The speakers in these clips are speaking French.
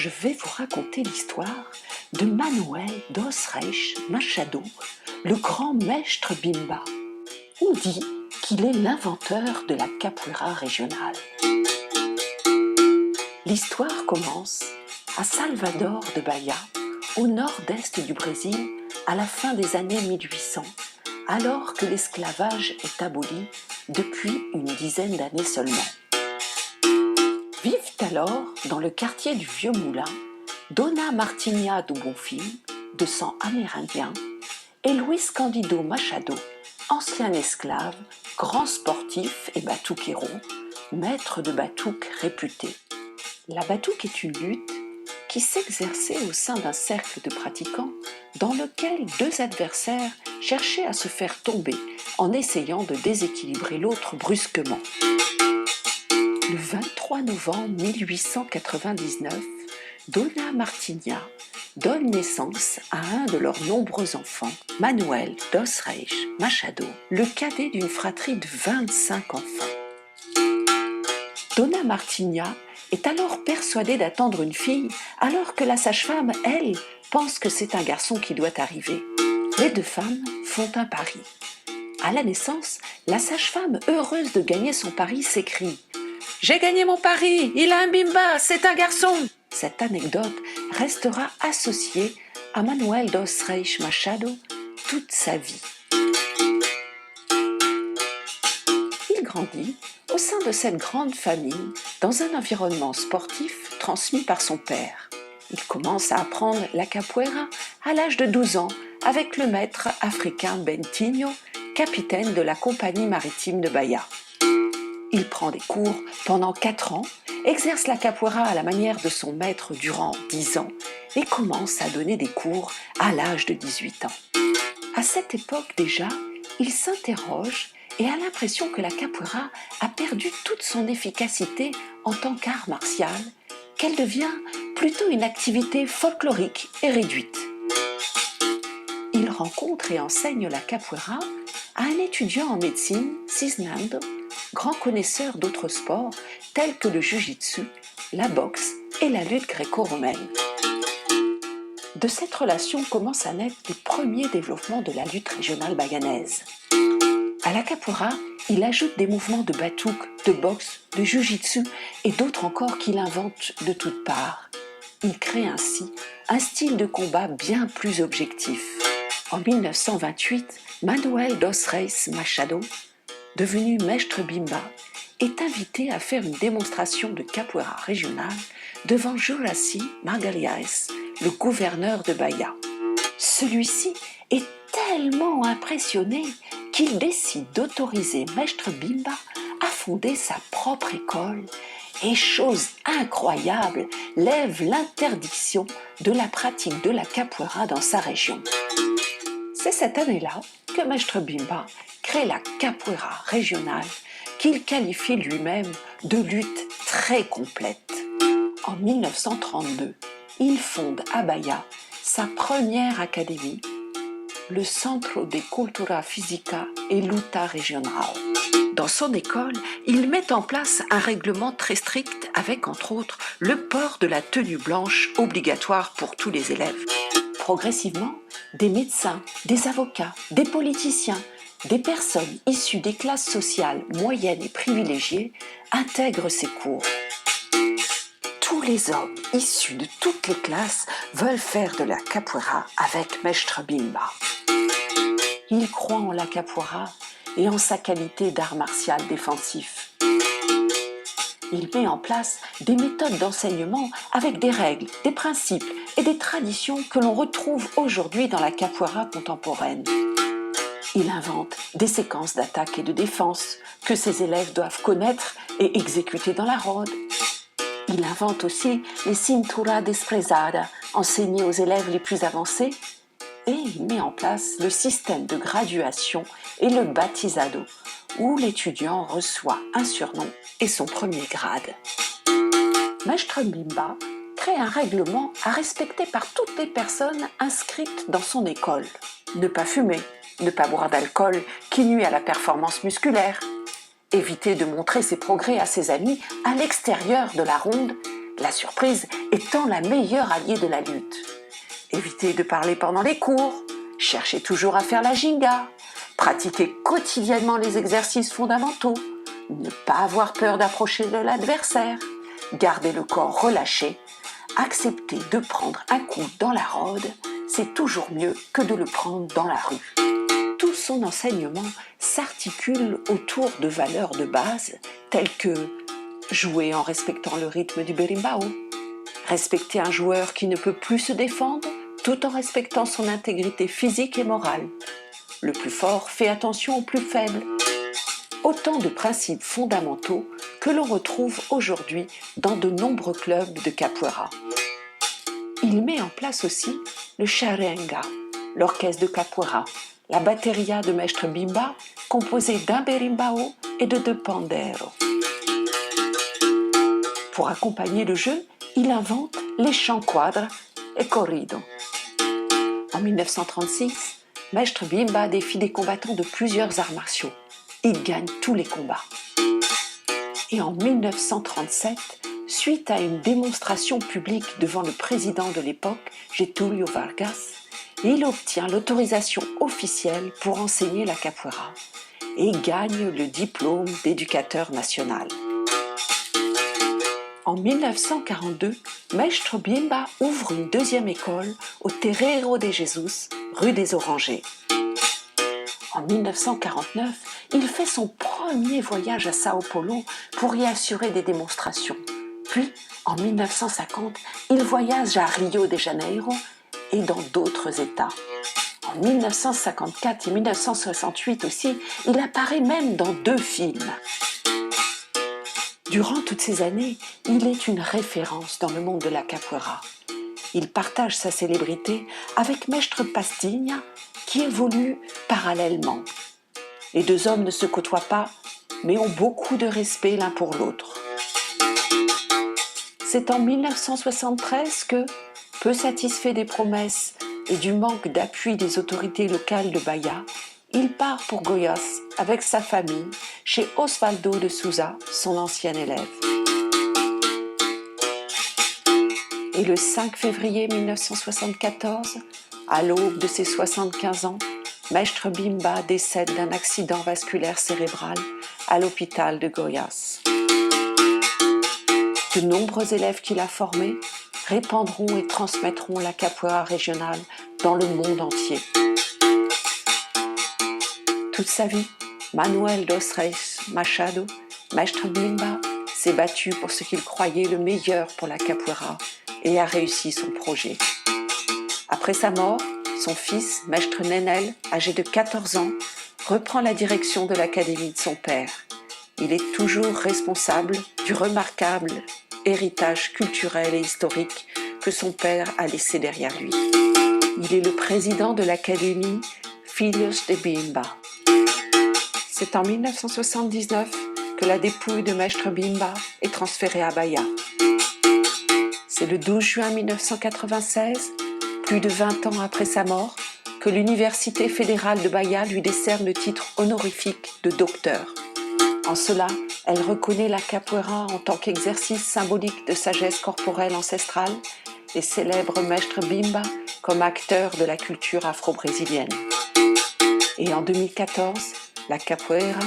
je vais vous raconter l'histoire de Manuel dos Reis Machado, le grand maître Bimba. On dit qu'il est l'inventeur de la capoeira régionale. L'histoire commence à Salvador de Bahia, au nord-est du Brésil, à la fin des années 1800, alors que l'esclavage est aboli depuis une dizaine d'années seulement. Vivent alors, dans le quartier du Vieux Moulin, Dona Martinha do Bonfim, de sang amérindien, et Luis Candido Machado, ancien esclave, grand sportif et batuquero, maître de batuque réputé. La batuque est une lutte qui s'exerçait au sein d'un cercle de pratiquants dans lequel deux adversaires cherchaient à se faire tomber en essayant de déséquilibrer l'autre brusquement. Le 23 novembre 1899, Dona Martinha donne naissance à un de leurs nombreux enfants, Manuel dos Reis Machado, le cadet d'une fratrie de 25 enfants. Dona Martinha est alors persuadée d'attendre une fille, alors que la sage-femme, elle, pense que c'est un garçon qui doit arriver. Les deux femmes font un pari. À la naissance, la sage-femme, heureuse de gagner son pari, s'écrie « J'ai gagné mon pari, il a un bimba, c'est un garçon !» Cette anecdote restera associée à Manuel dos Reis Machado toute sa vie. Il grandit au sein de cette grande famille, dans un environnement sportif transmis par son père. Il commence à apprendre la capoeira à l'âge de 12 ans avec le maître africain Bentinho, capitaine de la compagnie maritime de Bahia. Il prend des cours pendant 4 ans, exerce la capoeira à la manière de son maître durant 10 ans et commence à donner des cours à l'âge de 18 ans. À cette époque déjà, il s'interroge et a l'impression que la capoeira a perdu toute son efficacité en tant qu'art martial, qu'elle devient plutôt une activité folklorique et réduite. Il rencontre et enseigne la capoeira à un étudiant en médecine, Cisnando, grand connaisseur d'autres sports tels que le jiu-jitsu, la boxe et la lutte gréco-romaine. De cette relation commencent à naître les premiers développements de la lutte régionale bahanaise. À la capoeira, il ajoute des mouvements de batuque, de boxe, de jiu-jitsu et d'autres encore qu'il invente de toutes parts. Il crée ainsi un style de combat bien plus objectif. En 1928, Manuel dos Reis Machado, devenu maître Bimba, est invité à faire une démonstration de capoeira régionale devant Juraci Magalhães, le gouverneur de Bahia. Celui-ci est tellement impressionné qu'il décide d'autoriser maître Bimba à fonder sa propre école et, chose incroyable, lève l'interdiction de la pratique de la capoeira dans sa région. C'est cette année-là que maître Bimba crée la capoeira régionale qu'il qualifie lui-même de lutte très complète. En 1932, il fonde à Bahia sa première académie, le Centro de Cultura Física e Luta Regional. Dans son école, il met en place un règlement très strict avec, entre autres, le port de la tenue blanche obligatoire pour tous les élèves. Progressivement, des médecins, des avocats, des politiciens, des personnes issues des classes sociales moyennes et privilégiées intègrent ces cours. Tous les hommes issus de toutes les classes veulent faire de la capoeira avec maître Bimba. Il croit en la capoeira et en sa qualité d'art martial défensif. Il met en place des méthodes d'enseignement avec des règles, des principes et des traditions que l'on retrouve aujourd'hui dans la capoeira contemporaine. Il invente des séquences d'attaque et de défense que ses élèves doivent connaître et exécuter dans la rode. Il invente aussi les cintura desprezada, enseignés aux élèves les plus avancés, et il met en place le système de graduation et le batizado, où l'étudiant reçoit un surnom et son premier grade. Maître Bimba crée un règlement à respecter par toutes les personnes inscrites dans son école. Ne pas fumer, ne pas boire d'alcool qui nuit à la performance musculaire, éviter de montrer ses progrès à ses amis à l'extérieur de la ronde, la surprise étant la meilleure alliée de la lutte. Évitez de parler pendant les cours, cherchez toujours à faire la ginga, pratiquez quotidiennement les exercices fondamentaux, ne pas avoir peur d'approcher de l'adversaire, gardez le corps relâché, acceptez de prendre un coup dans la rôde, c'est toujours mieux que de le prendre dans la rue. Tout son enseignement s'articule autour de valeurs de base telles que jouer en respectant le rythme du berimbau, respecter un joueur qui ne peut plus se défendre tout en respectant son intégrité physique et morale. Le plus fort fait attention au plus faible. Autant de principes fondamentaux que l'on retrouve aujourd'hui dans de nombreux clubs de capoeira. Il met en place aussi le charenga, l'orchestre de capoeira, la batteria de Maître Bimba, composée d'un berimbau et de 2 panderos. Pour accompagner le jeu, il invente les chants quadres et corrido. En 1936, Maître Bimba défie des combattants de plusieurs arts martiaux. Il gagne tous les combats. Et en 1937, suite à une démonstration publique devant le président de l'époque, Getúlio Vargas, il obtient l'autorisation officielle pour enseigner la capoeira et gagne le diplôme d'éducateur national. En 1942, Maître Bimba ouvre une deuxième école au Terreiro de Jesus, rue des Orangers. En 1949, il fait son premier voyage à Sao Paulo pour y assurer des démonstrations. Puis, en 1950, il voyage à Rio de Janeiro et dans d'autres États. En 1954 et 1968 aussi, il apparaît même dans 2 films. Durant toutes ces années, il est une référence dans le monde de la capoeira. Il partage sa célébrité avec Maître Pastinha, qui évolue parallèlement. Les 2 hommes ne se côtoient pas, mais ont beaucoup de respect l'un pour l'autre. C'est en 1973 que, peu satisfait des promesses et du manque d'appui des autorités locales de Bahia, il part pour Goiás avec sa famille chez Osvaldo de Souza, son ancien élève. Et le 5 février 1974, à l'aube de ses 75 ans, Maître Bimba décède d'un accident vasculaire cérébral à l'hôpital de Goiás. De nombreux élèves qu'il a formés répandront et transmettront la capoeira régionale dans le monde entier. Toute sa vie, Manuel dos Reis Machado, Maître Bimba, s'est battu pour ce qu'il croyait le meilleur pour la capoeira et a réussi son projet. Après sa mort, son fils, Maître Nenel, âgé de 14 ans, reprend la direction de l'académie de son père. Il est toujours responsable du remarquable héritage culturel et historique que son père a laissé derrière lui. Il est le président de l'académie Filhos de Bimba. C'est en 1979 que la dépouille de Maître Bimba est transférée à Bahia. C'est le 12 juin 1996, plus de 20 ans après sa mort, que l'Université fédérale de Bahia lui décerne le titre honorifique de docteur. En cela, elle reconnaît la capoeira en tant qu'exercice symbolique de sagesse corporelle ancestrale et célèbre Maître Bimba comme acteur de la culture afro-brésilienne. Et en 2014, la capoeira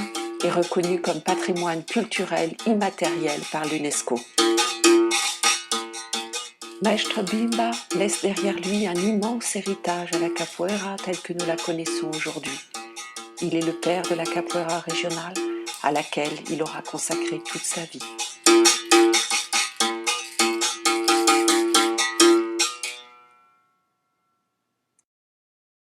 est reconnue comme patrimoine culturel immatériel par l'UNESCO. Maître Bimba laisse derrière lui un immense héritage à la capoeira telle que nous la connaissons aujourd'hui. Il est le père de la capoeira régionale à laquelle il aura consacré toute sa vie.